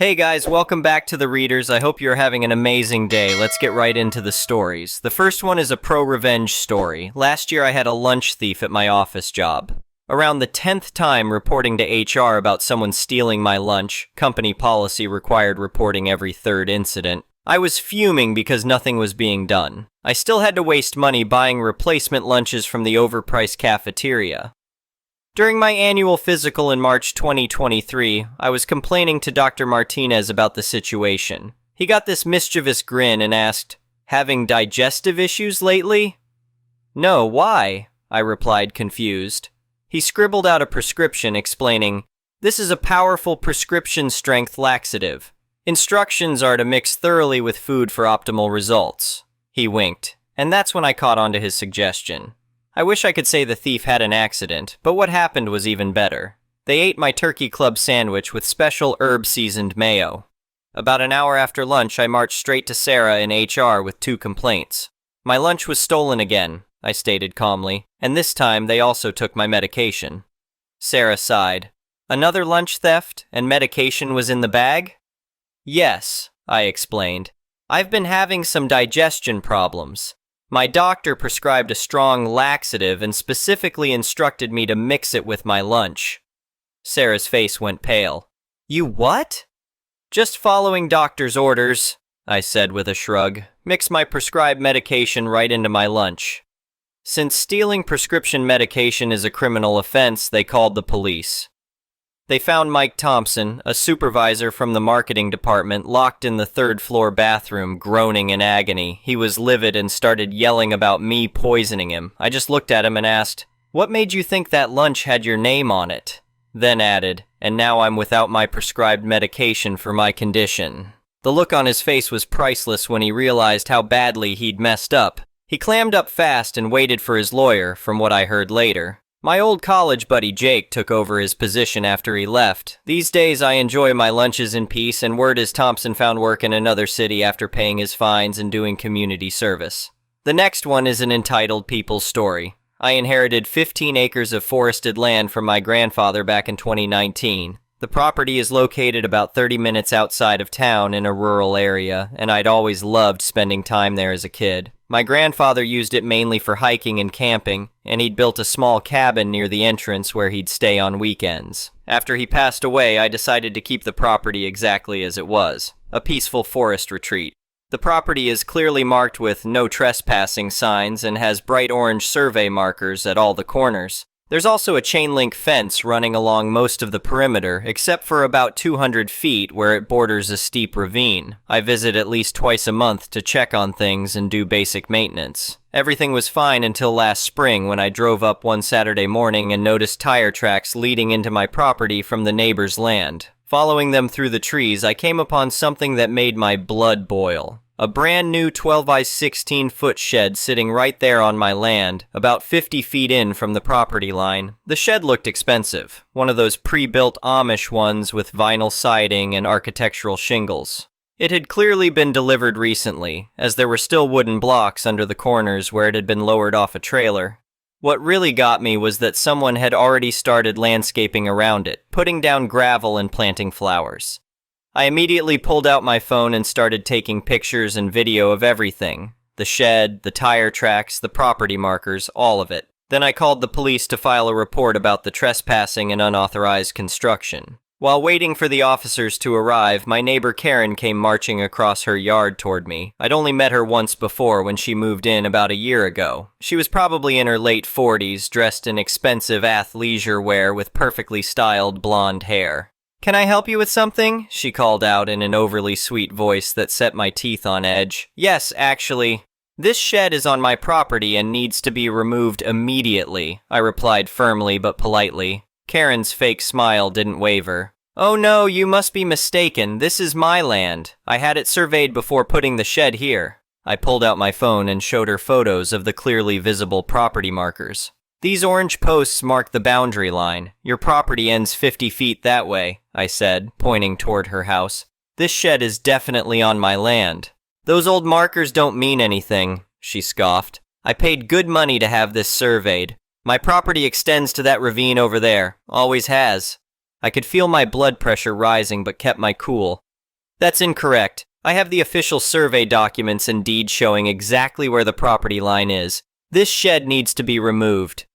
Hey guys, welcome back to The Readers. I hope you're having an amazing day. Let's get right into the stories. The first one is a pro-revenge story. Last year I had a lunch thief at my office job. Around the 10th time reporting to HR about someone stealing my lunch, company policy required reporting every third incident, I was fuming because nothing was being done. I still had to waste money buying replacement lunches from the overpriced cafeteria. During my annual physical in March 2023, I was complaining to Dr. Martinez about the situation. He got this mischievous grin and asked, "Having digestive issues lately?" "No, why?" I replied, confused. He scribbled out a prescription explaining, "This is a powerful prescription-strength laxative. Instructions are to mix thoroughly with food for optimal results." He winked, and that's when I caught on to his suggestion. I wish I could say the thief had an accident, but what happened was even better. They ate my turkey club sandwich with special herb-seasoned mayo. About an hour after lunch, I marched straight to Sarah in HR with 2 complaints. My lunch was stolen again, I stated calmly, and this time they also took my medication. Sarah sighed. Another lunch theft, and medication was in the bag? Yes, I explained. I've been having some digestion problems. My doctor prescribed a strong laxative and specifically instructed me to mix it with my lunch. Sarah's face went pale. You what? Just following doctor's orders, I said with a shrug. Mix my prescribed medication right into my lunch. Since stealing prescription medication is a criminal offense, they called the police. They found Mike Thompson, a supervisor from the marketing department, locked in the 3rd-floor bathroom, groaning in agony. He was livid and started yelling about me poisoning him. I just looked at him and asked, "What made you think that lunch had your name on it?" Then added, "And now I'm without my prescribed medication for my condition." The look on his face was priceless when he realized how badly he'd messed up. He clammed up fast and waited for his lawyer, from what I heard later. My old college buddy Jake took over his position after he left. These days I enjoy my lunches in peace, and word is Thompson found work in another city after paying his fines and doing community service. The next one is an entitled people story. I inherited 15 acres of forested land from my grandfather back in 2019. The property is located about 30 minutes outside of town in a rural area, and I'd always loved spending time there as a kid. My grandfather used it mainly for hiking and camping, and he'd built a small cabin near the entrance where he'd stay on weekends. After he passed away, I decided to keep the property exactly as it was, a peaceful forest retreat. The property is clearly marked with no trespassing signs and has bright orange survey markers at all the corners. There's also a chain-link fence running along most of the perimeter, except for about 200 feet where it borders a steep ravine. I visit at least twice a month to check on things and do basic maintenance. Everything was fine until last spring when I drove up one Saturday morning and noticed tire tracks leading into my property from the neighbor's land. Following them through the trees, I came upon something that made my blood boil. A brand new 12 by 16 foot shed sitting right there on my land, about 50 feet in from the property line. The shed looked expensive, one of those pre-built Amish ones with vinyl siding and architectural shingles. It had clearly been delivered recently, as there were still wooden blocks under the corners where it had been lowered off a trailer. What really got me was that someone had already started landscaping around it, putting down gravel and planting flowers. I immediately pulled out my phone and started taking pictures and video of everything. The shed, the tire tracks, the property markers, all of it. Then I called the police to file a report about the trespassing and unauthorized construction. While waiting for the officers to arrive, my neighbor Karen came marching across her yard toward me. I'd only met her once before when she moved in about a year ago. She was probably in her late 40s, dressed in expensive athleisure wear with perfectly styled blonde hair. "Can I help you with something?" she called out in an overly sweet voice that set my teeth on edge. "Yes, actually. This shed is on my property and needs to be removed immediately," I replied firmly but politely. Karen's fake smile didn't waver. "Oh no, you must be mistaken. This is my land. I had it surveyed before putting the shed here." I pulled out my phone and showed her photos of the clearly visible property markers. "These orange posts mark the boundary line. Your property ends 50 feet that way," I said, pointing toward her house. "This shed is definitely on my land." "Those old markers don't mean anything," she scoffed. "I paid good money to have this surveyed. My property extends to that ravine over there. Always has." I could feel my blood pressure rising but kept my cool. That's incorrect. I have the official survey documents and deed showing exactly where the property line is. This shed needs to be removed.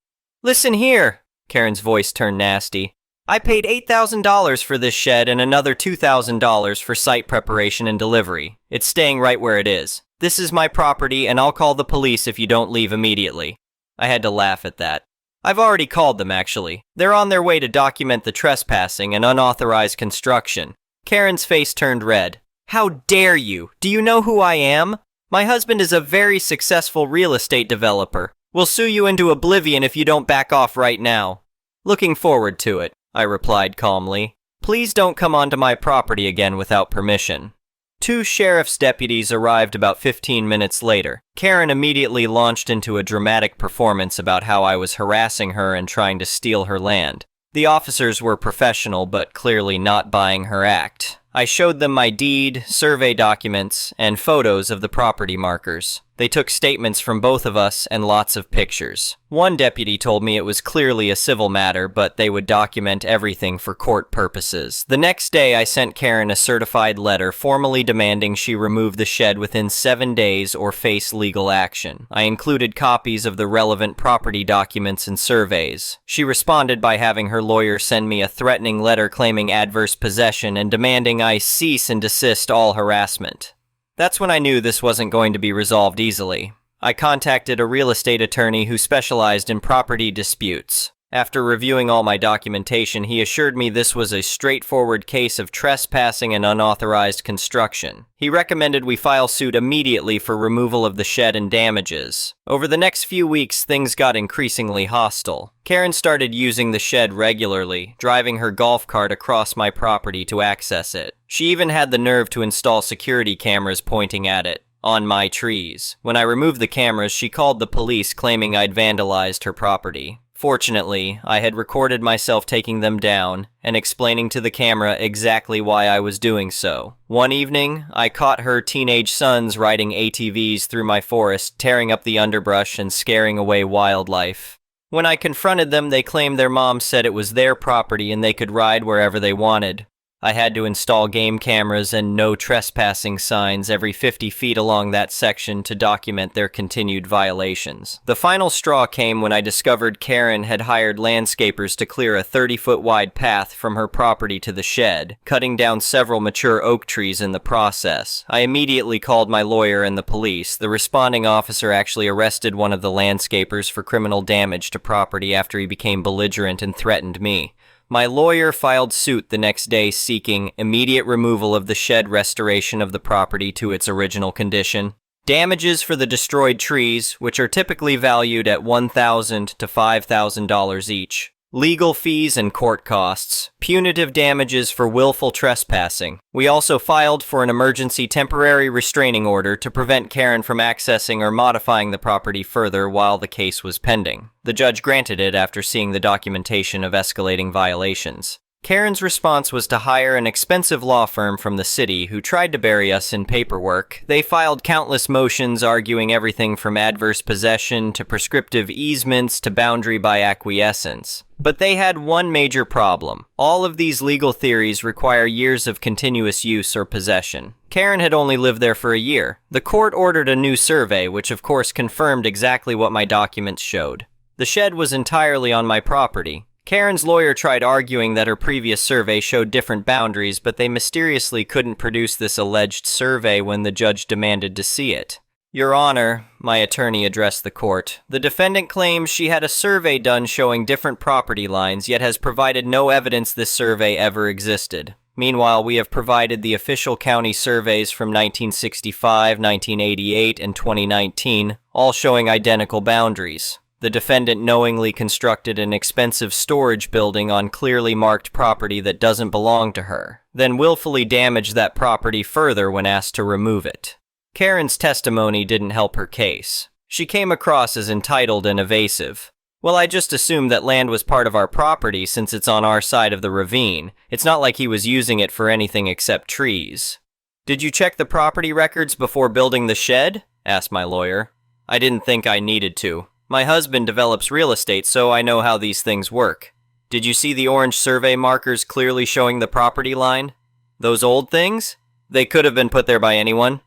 Listen here, Karen's voice turned nasty. I paid $8,000 for this shed and another $2,000 for site preparation and delivery. It's staying right where it is. This is my property and I'll call the police if you don't leave immediately. I had to laugh at that. I've already called them, actually. They're on their way to document the trespassing and unauthorized construction. Karen's face turned red. How dare you? Do you know who I am? My husband is a very successful real estate developer. We'll sue you into oblivion if you don't back off right now. Looking forward to it, I replied calmly. Please don't come onto my property again without permission. 2 sheriff's deputies arrived about 15 minutes later. Karen immediately launched into a dramatic performance about how I was harassing her and trying to steal her land. The officers were professional but clearly not buying her act. I showed them my deed, survey documents, and photos of the property markers. They took statements from both of us and lots of pictures. One deputy told me it was clearly a civil matter, but they would document everything for court purposes. The next day, I sent Karen a certified letter formally demanding she remove the shed within 7 days or face legal action. I included copies of the relevant property documents and surveys. She responded by having her lawyer send me a threatening letter claiming adverse possession and demanding I cease and desist all harassment. That's when I knew this wasn't going to be resolved easily. I contacted a real estate attorney who specialized in property disputes. After reviewing all my documentation, he assured me this was a straightforward case of trespassing and unauthorized construction. He recommended we file suit immediately for removal of the shed and damages. Over the next few weeks, things got increasingly hostile. Karen started using the shed regularly, driving her golf cart across my property to access it. She even had the nerve to install security cameras pointing at it, on my trees. When I removed the cameras, she called the police claiming I'd vandalized her property. Fortunately, I had recorded myself taking them down and explaining to the camera exactly why I was doing so. One evening, I caught her teenage sons riding ATVs through my forest, tearing up the underbrush and scaring away wildlife. When I confronted them, they claimed their mom said it was their property and they could ride wherever they wanted. I had to install game cameras and no trespassing signs every 50 feet along that section to document their continued violations. The final straw came when I discovered Karen had hired landscapers to clear a 30-foot wide path from her property to the shed, cutting down several mature oak trees in the process. I immediately called my lawyer and the police. The responding officer actually arrested one of the landscapers for criminal damage to property after he became belligerent and threatened me. My lawyer filed suit the next day seeking immediate removal of the shed, restoration of the property to its original condition, damages for the destroyed trees, which are typically valued at $1,000 to $5,000 each, legal fees and court costs, punitive damages for willful trespassing. We also filed for an emergency temporary restraining order to prevent Karen from accessing or modifying the property further while the case was pending. The judge granted it after seeing the documentation of escalating violations. Karen's response was to hire an expensive law firm from the city who tried to bury us in paperwork. They filed countless motions arguing everything from adverse possession to prescriptive easements to boundary by acquiescence. But they had one major problem. All of these legal theories require years of continuous use or possession. Karen had only lived there for a year. The court ordered a new survey, which of course confirmed exactly what my documents showed. The shed was entirely on my property. Karen's lawyer tried arguing that her previous survey showed different boundaries, but they mysteriously couldn't produce this alleged survey when the judge demanded to see it. Your Honor, my attorney addressed the court, the defendant claims she had a survey done showing different property lines, yet has provided no evidence this survey ever existed. Meanwhile, we have provided the official county surveys from 1965, 1988, and 2019, all showing identical boundaries. The defendant knowingly constructed an expensive storage building on clearly marked property that doesn't belong to her, then willfully damaged that property further when asked to remove it. Karen's testimony didn't help her case. She came across as entitled and evasive. Well, I just assumed that land was part of our property since it's on our side of the ravine. It's not like he was using it for anything except trees. Did you check the property records before building the shed? Asked my lawyer. I didn't think I needed to. My husband develops real estate, so I know how these things work. Did you see the orange survey markers clearly showing the property line? Those old things? They could have been put there by anyone.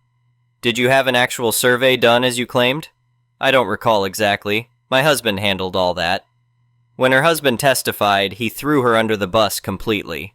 Did you have an actual survey done as you claimed? I don't recall exactly. My husband handled all that. When her husband testified, he threw her under the bus completely.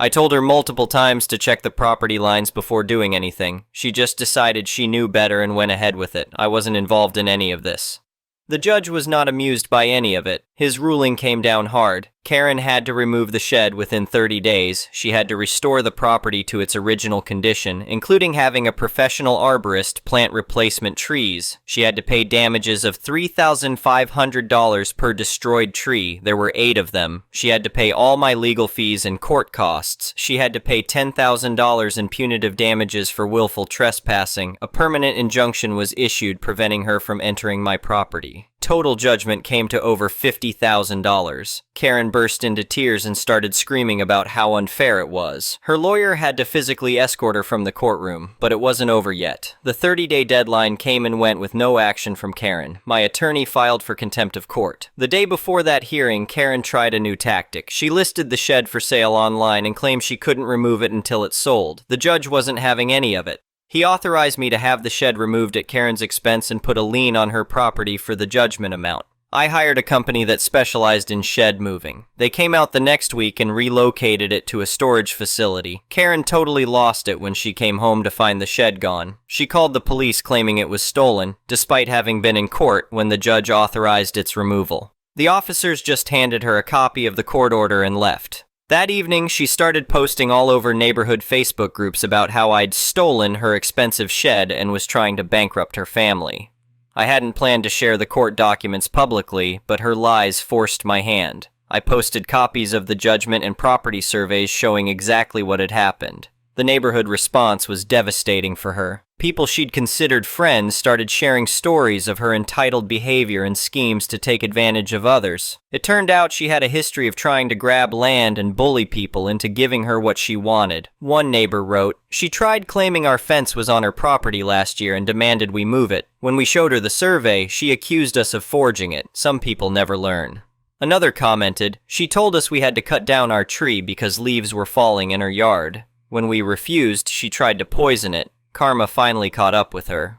I told her multiple times to check the property lines before doing anything. She just decided she knew better and went ahead with it. I wasn't involved in any of this. The judge was not amused by any of it. His ruling came down hard. Karen had to remove the shed within 30 days. She had to restore the property to its original condition, including having a professional arborist plant replacement trees. She had to pay damages of $3,500 per destroyed tree. There were 8 of them. She had to pay all my legal fees and court costs. She had to pay $10,000 in punitive damages for willful trespassing. A permanent injunction was issued preventing her from entering my property. Total judgment came to over $50,000. Karen burst into tears and started screaming about how unfair it was. Her lawyer had to physically escort her from the courtroom, but it wasn't over yet. The 30-day deadline came and went with no action from Karen. My attorney filed for contempt of court. The day before that hearing, Karen tried a new tactic. She listed the shed for sale online and claimed she couldn't remove it until it sold. The judge wasn't having any of it. He authorized me to have the shed removed at Karen's expense and put a lien on her property for the judgment amount. I hired a company that specialized in shed moving. They came out the next week and relocated it to a storage facility. Karen totally lost it when she came home to find the shed gone. She called the police claiming it was stolen, despite having been in court when the judge authorized its removal. The officers just handed her a copy of the court order and left. That evening, she started posting all over neighborhood Facebook groups about how I'd stolen her expensive shed and was trying to bankrupt her family. I hadn't planned to share the court documents publicly, but her lies forced my hand. I posted copies of the judgment and property surveys showing exactly what had happened. The neighborhood response was devastating for her. People she'd considered friends started sharing stories of her entitled behavior and schemes to take advantage of others. It turned out she had a history of trying to grab land and bully people into giving her what she wanted. One neighbor wrote, "She tried claiming our fence was on her property last year and demanded we move it. When we showed her the survey, she accused us of forging it. Some people never learn." Another commented, "She told us we had to cut down our tree because leaves were falling in her yard. When we refused, she tried to poison it. Karma finally caught up with her."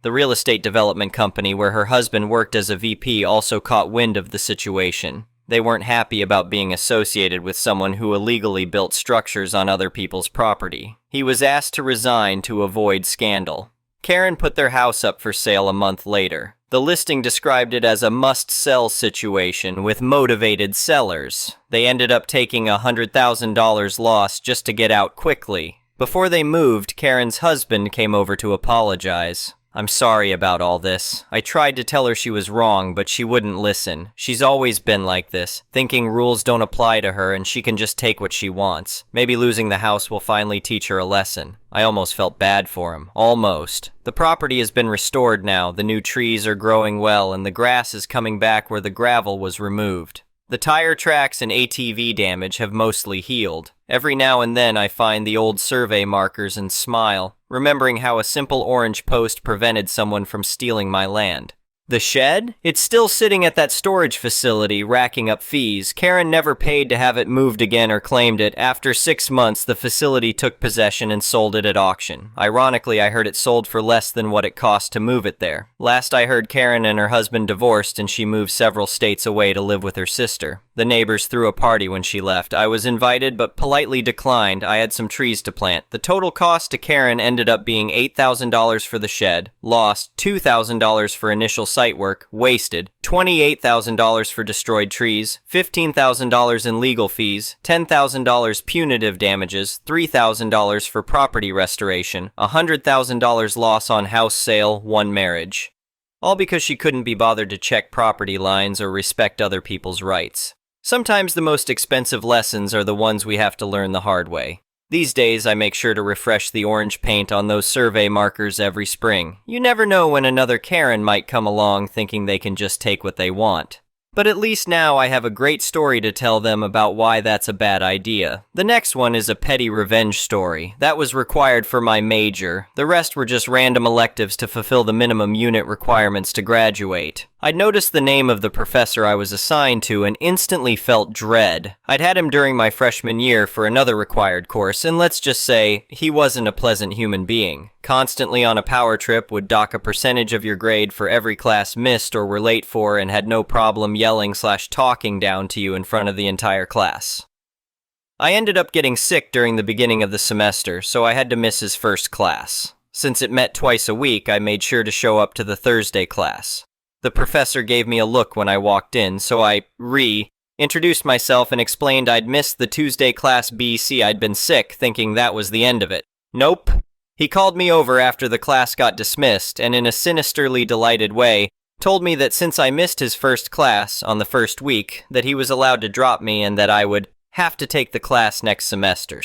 The real estate development company where her husband worked as a VP also caught wind of the situation. They weren't happy about being associated with someone who illegally built structures on other people's property. He was asked to resign to avoid scandal. Karen put their house up for sale a month later. The listing described it as a must-sell situation with motivated sellers. They ended up taking a $100,000 loss just to get out quickly. Before they moved, Karen's husband came over to apologize. "I'm sorry about all this. I tried to tell her she was wrong, but she wouldn't listen. She's always been like this, thinking rules don't apply to her and she can just take what she wants. Maybe losing the house will finally teach her a lesson." I almost felt bad for him. Almost. The property has been restored now, the new trees are growing well, and the grass is coming back where the gravel was removed. The tire tracks and ATV damage have mostly healed. Every now and then I find the old survey markers and smile, remembering how a simple orange post prevented someone from stealing my land. The shed? It's still sitting at that storage facility, racking up fees. Karen never paid to have it moved again or claimed it. After 6 months, the facility took possession and sold it at auction. Ironically, I heard it sold for less than what it cost to move it there. Last I heard, Karen and her husband divorced and she moved several states away to live with her sister. The neighbors threw a party when she left. I was invited but politely declined. I had some trees to plant. The total cost to Karen ended up being $8,000 for the shed, lost $2,000 for initial site work, wasted, $28,000 for destroyed trees, $15,000 in legal fees, $10,000 punitive damages, $3,000 for property restoration, $100,000 loss on house sale, 1 marriage. All because she couldn't be bothered to check property lines or respect other people's rights. Sometimes the most expensive lessons are the ones we have to learn the hard way. These days, I make sure to refresh the orange paint on those survey markers every spring. You never know when another Karen might come along thinking they can just take what they want. But at least now I have a great story to tell them about why that's a bad idea. The next one is a petty revenge story. That was required for my major. The rest were just random electives to fulfill the minimum unit requirements to graduate. I'd noticed the name of the professor I was assigned to and instantly felt dread. I'd had him during my freshman year for another required course, and let's just say, he wasn't a pleasant human being. Constantly on a power trip, would dock a percentage of your grade for every class missed or were late for, and had no problem yelling/talking down to you in front of the entire class. I ended up getting sick during the beginning of the semester, so I had to miss his first class. Since it met twice a week, I made sure to show up to the Thursday class. The professor gave me a look when I walked in, so I introduced myself and explained I'd missed the Tuesday class BC. I'd been sick, thinking that was the end of it. Nope. He called me over after the class got dismissed, and in a sinisterly delighted way, told me that since I missed his first class on the first week, that he was allowed to drop me and that I would have to take the class next semester,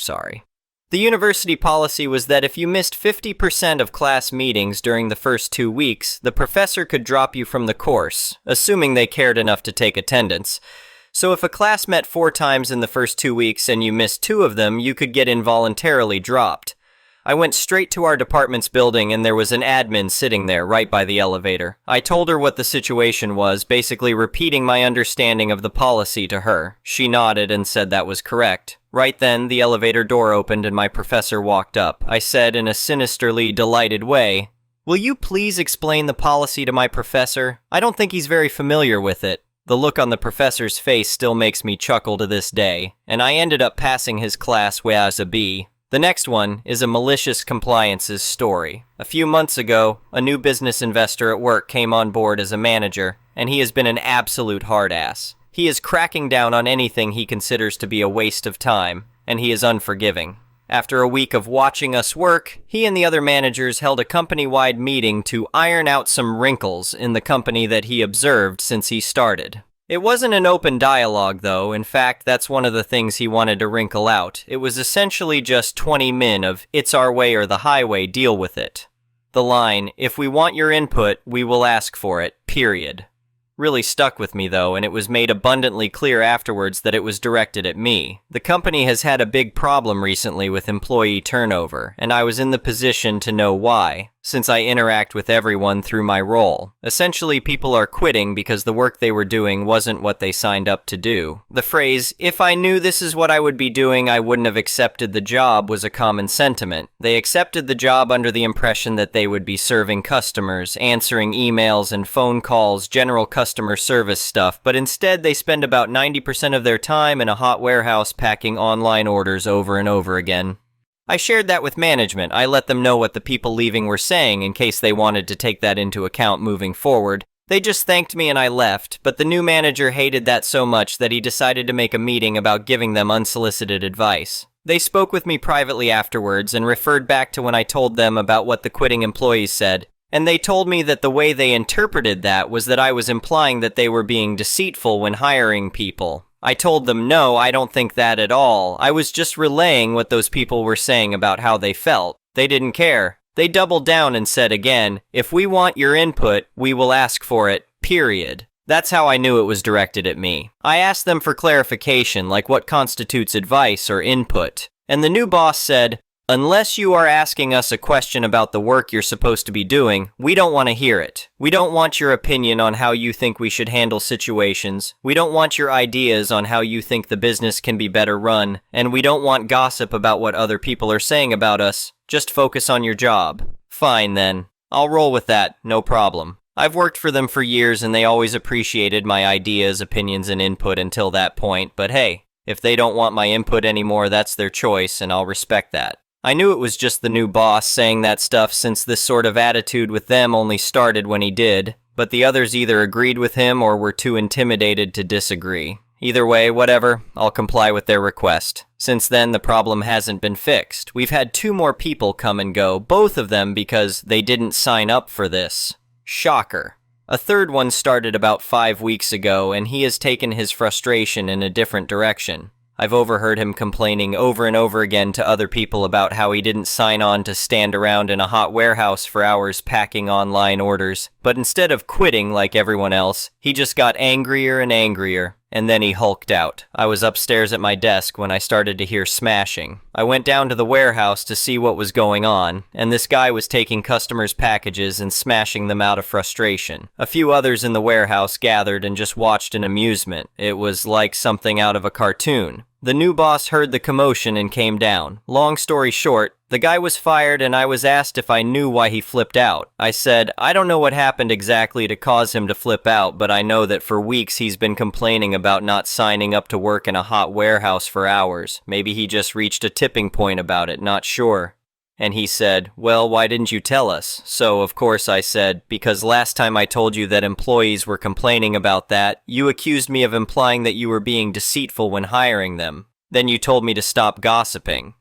The university policy was that if you missed 50% of class meetings during the first 2 weeks, the professor could drop you from the course, assuming they cared enough to take attendance. So if a class met 4 times in the first 2 weeks and you missed 2 of them, you could get involuntarily dropped. I went straight to our department's building and there was an admin sitting there right by the elevator. I told her what the situation was, basically repeating my understanding of the policy to her. She nodded and said that was correct. Right then, the elevator door opened and my professor walked up. I said in a sinisterly delighted way, "Will you please explain the policy to my professor? I don't think he's very familiar with it." The look on the professor's face still makes me chuckle to this day, and I ended up passing his class as a B. The next one is a malicious compliances story. A few months ago, a new business investor at work came on board as a manager, and he has been an absolute hard ass. He is cracking down on anything he considers to be a waste of time, and he is unforgiving. After a week of watching us work, he and the other managers held a company-wide meeting to iron out some wrinkles in the company that he observed since he started. It wasn't an open dialogue, though. In fact, that's one of the things he wanted to wrinkle out. It was essentially just 20 min of, "It's our way or the highway, deal with it." The line, "If we want your input, we will ask for it, period," really stuck with me, though, and it was made abundantly clear afterwards that it was directed at me. The company has had a big problem recently with employee turnover, and I was in the position to know why, since I interact with everyone through my role. Essentially, people are quitting because the work they were doing wasn't what they signed up to do. The phrase, "If I knew this is what I would be doing, I wouldn't have accepted the job," was a common sentiment. They accepted the job under the impression that they would be serving customers, answering emails and phone calls, general customer service stuff, but instead they spend about 90% of their time in a hot warehouse packing online orders over and over again. I shared that with management. I let them know what the people leaving were saying in case they wanted to take that into account moving forward. They just thanked me and I left, but the new manager hated that so much that he decided to make a meeting about giving them unsolicited advice. They spoke with me privately afterwards and referred back to when I told them about what the quitting employees said, and they told me that the way they interpreted that was that I was implying that they were being deceitful when hiring people. I told them, no, I don't think that at all. I was just relaying what those people were saying about how they felt. They didn't care. They doubled down and said again, "If we want your input, we will ask for it, period." That's how I knew it was directed at me. I asked them for clarification, like what constitutes advice or input. And the new boss said, "Unless you are asking us a question about the work you're supposed to be doing, we don't want to hear it. We don't want your opinion on how you think we should handle situations. We don't want your ideas on how you think the business can be better run. And we don't want gossip about what other people are saying about us. Just focus on your job." Fine then. I'll roll with that, no problem. I've worked for them for years and they always appreciated my ideas, opinions, and input until that point. But hey, if they don't want my input anymore, that's their choice and I'll respect that. I knew it was just the new boss saying that stuff since this sort of attitude with them only started when he did, but the others either agreed with him or were too intimidated to disagree. Either way, whatever, I'll comply with their request. Since then, the problem hasn't been fixed. We've had 2 more people come and go, both of them because they didn't sign up for this. Shocker. A third one started about 5 weeks ago, and he has taken his frustration in a different direction. I've overheard him complaining over and over again to other people about how he didn't sign on to stand around in a hot warehouse for hours packing online orders, But instead of quitting like everyone else, he just got angrier and angrier, and then he hulked out. I was upstairs at my desk when I started to hear smashing. I went down to the warehouse to see what was going on, and this guy was taking customers' packages and smashing them out of frustration. A few others in the warehouse gathered and just watched in amusement. It was like something out of a cartoon. The new boss heard the commotion and came down. Long story short, the guy was fired and I was asked if I knew why he flipped out. I said, I don't know what happened exactly to cause him to flip out, but I know that for weeks he's been complaining about not signing up to work in a hot warehouse for hours. Maybe he just reached a tipping point about it, not sure. And he said, well, why didn't you tell us? So, of course, I said, because last time I told you that employees were complaining about that, you accused me of implying that you were being deceitful when hiring them. Then you told me to stop gossiping.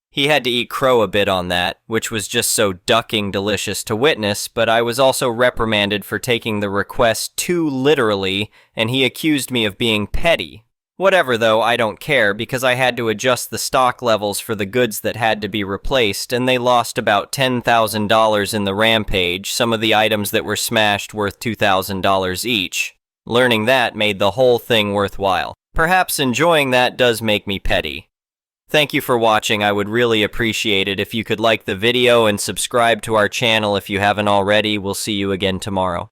He had to eat crow a bit on that, which was just so ducking delicious to witness, but I was also reprimanded for taking the request too literally, and he accused me of being petty. Whatever though, I don't care, because I had to adjust the stock levels for the goods that had to be replaced, and they lost about $10,000 in the rampage, some of the items that were smashed worth $2,000 each. Learning that made the whole thing worthwhile. Perhaps enjoying that does make me petty. Thank you for watching. I would really appreciate it if you could like the video and subscribe to our channel if you haven't already. We'll see you again tomorrow.